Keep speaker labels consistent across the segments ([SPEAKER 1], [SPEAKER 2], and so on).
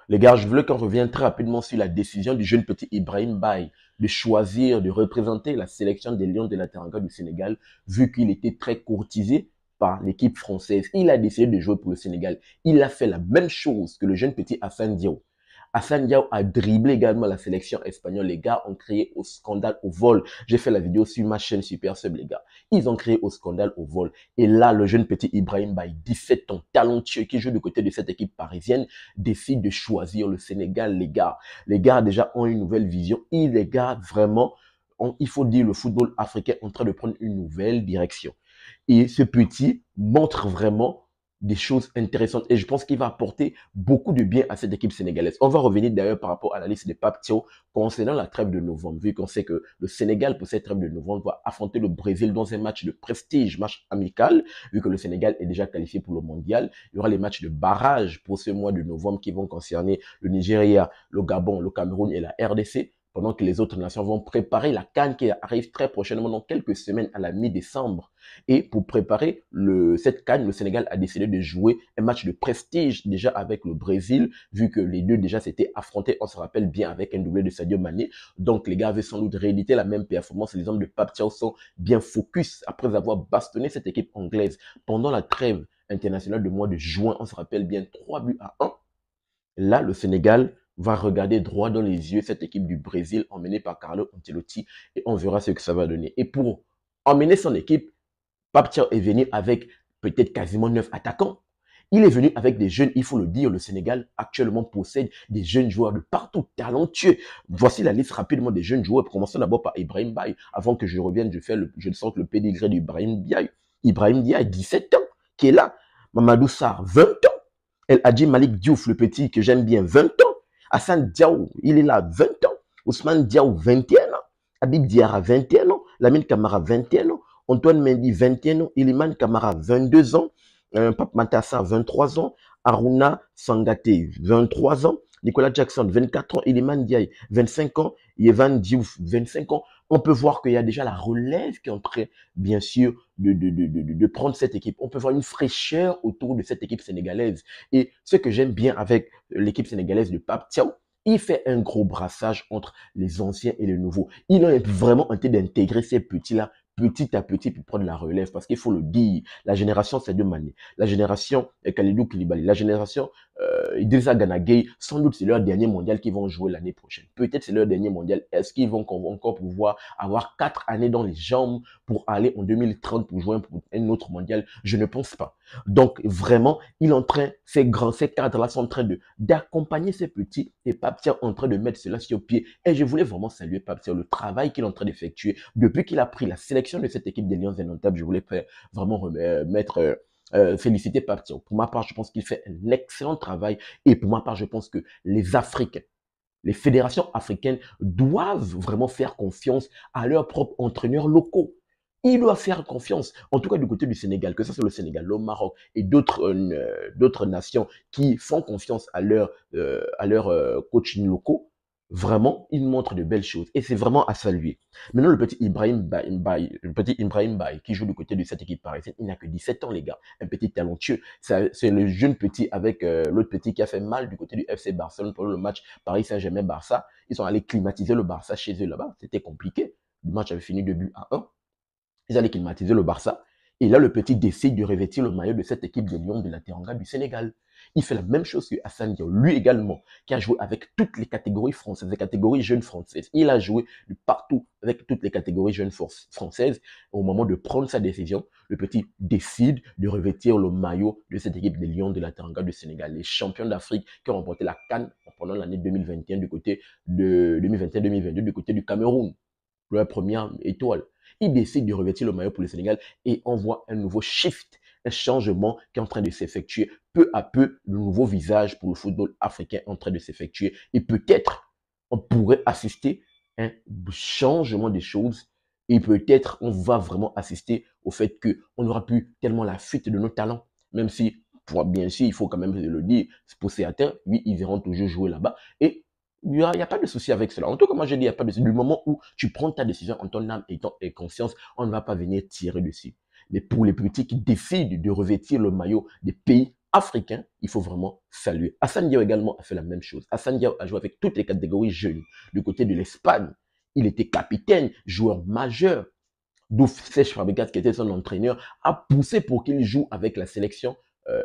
[SPEAKER 1] Les gars, je voulais qu'on revienne très rapidement sur la décision du jeune petit Ibrahim Baye de choisir de représenter la sélection des Lions de la Teranga du Sénégal, vu qu'il était très courtisé par l'équipe française. Il a décidé de jouer pour le Sénégal. Il a fait la même chose que le jeune petit Hassan Diao. Hassan Diao a dribblé également la sélection espagnole. Les gars ont créé au scandale au vol. J'ai fait la vidéo sur ma chaîne Super Sub, les gars. Ils ont créé au scandale au vol. Et là, le jeune petit Ibrahim Baye, 17 ans, talentueux, qui joue du côté de cette équipe parisienne, décide de choisir le Sénégal, les gars. Les gars déjà ont une nouvelle vision. Et les gars, vraiment, il faut dire le football africain est en train de prendre une nouvelle direction. Et ce petit montre vraiment des choses intéressantes et je pense qu'il va apporter beaucoup de bien à cette équipe sénégalaise. On va revenir d'ailleurs par rapport à la liste des Pape Thiaw concernant la trêve de novembre, vu qu'on sait que le Sénégal, pour cette trêve de novembre, va affronter le Brésil dans un match de prestige, match amical, vu que le Sénégal est déjà qualifié pour le mondial. Il y aura les matchs de barrage pour ce mois de novembre qui vont concerner le Nigeria, le Gabon, le Cameroun et la RDC, pendant que les autres nations vont préparer la CAN qui arrive très prochainement, dans quelques semaines à la mi-décembre. Et pour préparer cette CAN, le Sénégal a décidé de jouer un match de prestige déjà avec le Brésil, vu que les deux déjà s'étaient affrontés, on se rappelle bien, avec un doublé de Sadio Mané. Donc les gars avaient sans doute réédité la même performance. Les hommes de Pape Thiaw sont bien focus après avoir bastonné cette équipe anglaise pendant la trêve internationale du mois de juin. On se rappelle bien 3-1. Là, le Sénégal va regarder droit dans les yeux cette équipe du Brésil emmenée par Carlo Ancelotti et on verra ce que ça va donner. Et pour emmener son équipe, Pape Thiaw est venu avec peut-être quasiment 9 attaquants. Il est venu avec des jeunes, il faut le dire, le Sénégal actuellement possède des jeunes joueurs de partout, talentueux. Voici la liste rapidement des jeunes joueurs. Commençons d'abord par Ibrahim Baye. Avant que je revienne, je sorte le pédigré d'Ibrahim Baye. Ibrahim Baye, 17 ans, qui est là. Mamadou Sarr, 20 ans. El Hadji Malik Diouf, le petit que j'aime bien, 20 ans. Hassan Diaw, il est là, 20 ans. Ousmane Diaw, 21 ans. Habib Diarra, 21 ans. Lamine Camara, 21 ans. Antoine Mendy, 21 ans. Iliman Camara, 22 ans. Pape Matassa, 23 ans. Aruna Sangaté, 23 ans. Nicolas Jackson, 24 ans. Iliman Diaye, 25 ans. Yevan Diouf, 25 ans. On peut voir qu'il y a déjà la relève qui est en train, bien sûr, de prendre cette équipe. On peut voir une fraîcheur autour de cette équipe sénégalaise. Et ce que j'aime bien avec l'équipe sénégalaise de Pape Thiaw, il fait un gros brassage entre les anciens et les nouveaux. Il est vraiment en train d'intégrer ces petits-là petit à petit pour prendre la relève. Parce qu'il faut le dire, la génération Sadio Mané, la génération Kalidou Koulibaly, la génération Idrissa Gana Gueye, sans doute c'est leur dernier mondial qu'ils vont jouer l'année prochaine. Peut-être c'est leur dernier mondial. Est-ce qu'ils vont encore pouvoir avoir 4 années dans les jambes pour aller en 2030 pour jouer pour un autre mondial? Je ne pense pas. Donc vraiment, ces cadres-là sont en train d'accompagner ces petits et Pape Thiaw en train de mettre cela sur pied. Et je voulais vraiment saluer Pape Thiaw, le travail qu'il est en train d'effectuer depuis qu'il a pris la sélection de cette équipe des Lions indomptables. Je voulais vraiment féliciter Pape Thiaw. Pour ma part, je pense qu'il fait un excellent travail et pour ma part, je pense que les Africains, les fédérations africaines doivent vraiment faire confiance à leurs propres entraîneurs locaux. Ils doivent faire confiance, en tout cas du côté du Sénégal, que ce soit le Sénégal, le Maroc et d'autres nations qui font confiance à leurs coaching locaux. Vraiment, ils montrent de belles choses et c'est vraiment à saluer. Maintenant, le petit Ibrahim Baye qui joue du côté de cette équipe parisienne, il n'a que 17 ans, les gars. Un petit talentueux. C'est le jeune petit avec l'autre petit qui a fait mal du côté du FC Barcelone pour le match Paris Saint-Germain-Barça. Ils sont allés climatiser le Barça chez eux là-bas. C'était compliqué. Le match avait fini 2-1. Ils allaient climatiser le Barça. Et là, le petit décide de revêtir le maillot de cette équipe de Lions de la Teranga du Sénégal. Il fait la même chose que Hassan Diaw, lui également, qui a joué avec toutes les catégories françaises, les catégories jeunes françaises. Il a joué de partout avec toutes les catégories jeunes françaises. Au moment de prendre sa décision, le petit décide de revêtir le maillot de cette équipe des Lions de la Teranga du Sénégal, les champions d'Afrique qui ont remporté la CAN pendant l'année 2021 du côté de 2021-2022 du côté du Cameroun, leur première étoile. Il décide de revêtir le maillot pour le Sénégal et on voit un nouveau shift, un changement qui est en train de s'effectuer. Peu à peu, le nouveau visage pour le football africain est en train de s'effectuer. Et peut-être, on pourrait assister à un changement des choses. Et peut-être, on va vraiment assister au fait qu'on n'aura plus tellement la fuite de nos talents. Même si, bien sûr, il faut quand même le dire, pour certains, oui, ils iront toujours jouer là-bas. Et il n'y a pas de souci avec cela. En tout cas, moi, je dis, il n'y a pas de souci. Du moment où tu prends ta décision en ton âme et conscience, on ne va pas venir tirer dessus. Mais pour les petits qui décident de revêtir le maillot des pays africain, il faut vraiment saluer. Assane Diao également a fait la même chose. Assane Diao a joué avec toutes les catégories jeunes. Du côté de l'Espagne, il était capitaine, joueur majeur. D'où Cesc Fabregas, qui était son entraîneur, a poussé pour qu'il joue avec la sélection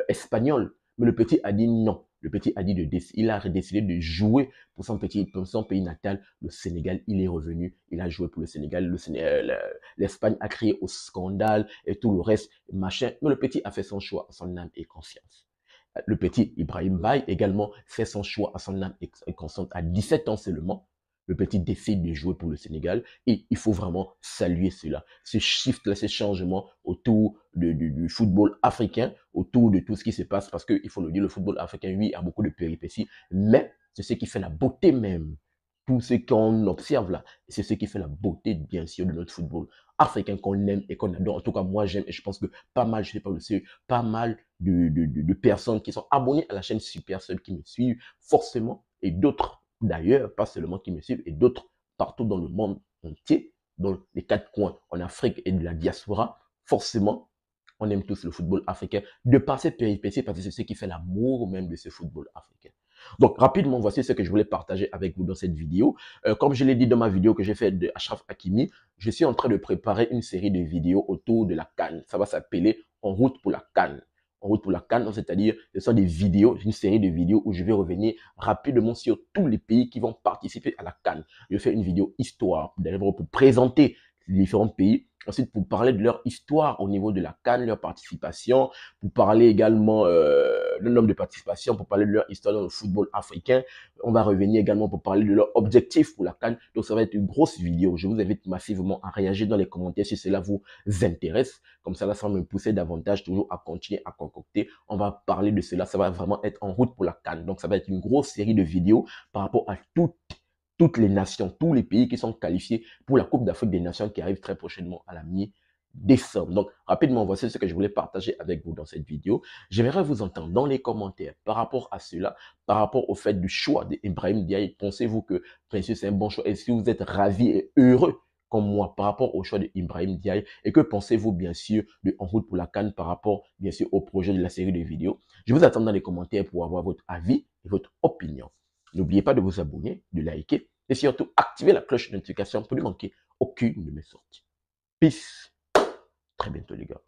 [SPEAKER 1] espagnole. Mais le petit a dit non. Le petit a dit il a décidé de jouer pour son pays natal, le Sénégal. Il est revenu, il a joué pour le Sénégal. L'Espagne a crié au scandale et tout le reste, machin. Mais le petit a fait son choix à son âme et conscience. Le petit Ibrahim Baye également fait son choix à son âme et conscience à 17 ans seulement. Le petit décide de jouer pour le Sénégal et il faut vraiment saluer cela. Ce shift-là, ces changements autour du football africain, autour de tout ce qui se passe, parce qu'il faut le dire, le football africain, oui, a beaucoup de péripéties, mais c'est ce qui fait la beauté même. Tout ce qu'on observe là, c'est ce qui fait la beauté, bien sûr, de notre football africain qu'on aime et qu'on adore. En tout cas, moi, j'aime et je pense que pas mal, je sais pas, c'est pas mal de personnes qui sont abonnées à la chaîne Super Seul qui me suivent forcément et d'autres d'ailleurs, pas seulement qui me suivent, et d'autres partout dans le monde entier, dans les 4 coins, en Afrique et de la diaspora, forcément, on aime tous le football africain, de par ses péripéties, parce que c'est ce qui fait l'amour même de ce football africain. Donc, rapidement, voici ce que je voulais partager avec vous dans cette vidéo. Comme je l'ai dit dans ma vidéo que j'ai faite de Achraf Hakimi, je suis en train de préparer une série de vidéos autour de la CAN. Ça va s'appeler « En route pour la CAN ». En route pour la CAN, c'est-à-dire ce sont des vidéos, une série de vidéos où je vais revenir rapidement sur tous les pays qui vont participer à la CAN. Je vais faire une vidéo histoire, d'abord pour présenter les différents pays, ensuite pour parler de leur histoire au niveau de la CAN, leur participation, pour parler également le nombre de participations, pour parler de leur histoire dans le football africain. On va revenir également pour parler de leur objectif pour la CAN. Donc ça va être une grosse vidéo. Je vous invite massivement à réagir dans les commentaires si cela vous intéresse. Comme ça, ça va me pousser davantage toujours à continuer à concocter. On va parler de cela. Ça va vraiment être en route pour la CAN. Donc ça va être une grosse série de vidéos par rapport à toutes les nations, tous les pays qui sont qualifiés pour la Coupe d'Afrique des Nations qui arrive très prochainement à la mi-décembre. Donc, rapidement, voici ce que je voulais partager avec vous dans cette vidéo. J'aimerais vous entendre dans les commentaires par rapport à cela, par rapport au fait du choix d'Ibrahim Diaye. Pensez-vous que, bien sûr, c'est un bon choix? Est-ce que vous êtes ravis et heureux comme moi par rapport au choix d'Ibrahim Diaye? Et que pensez-vous, bien sûr, de En route pour la CAN par rapport, bien sûr, au projet de la série de vidéos? Je vous attends dans les commentaires pour avoir votre avis et votre opinion. N'oubliez pas de vous abonner, de liker et surtout activer la cloche de notification pour ne manquer aucune de mes sorties. Peace. Très bientôt les gars.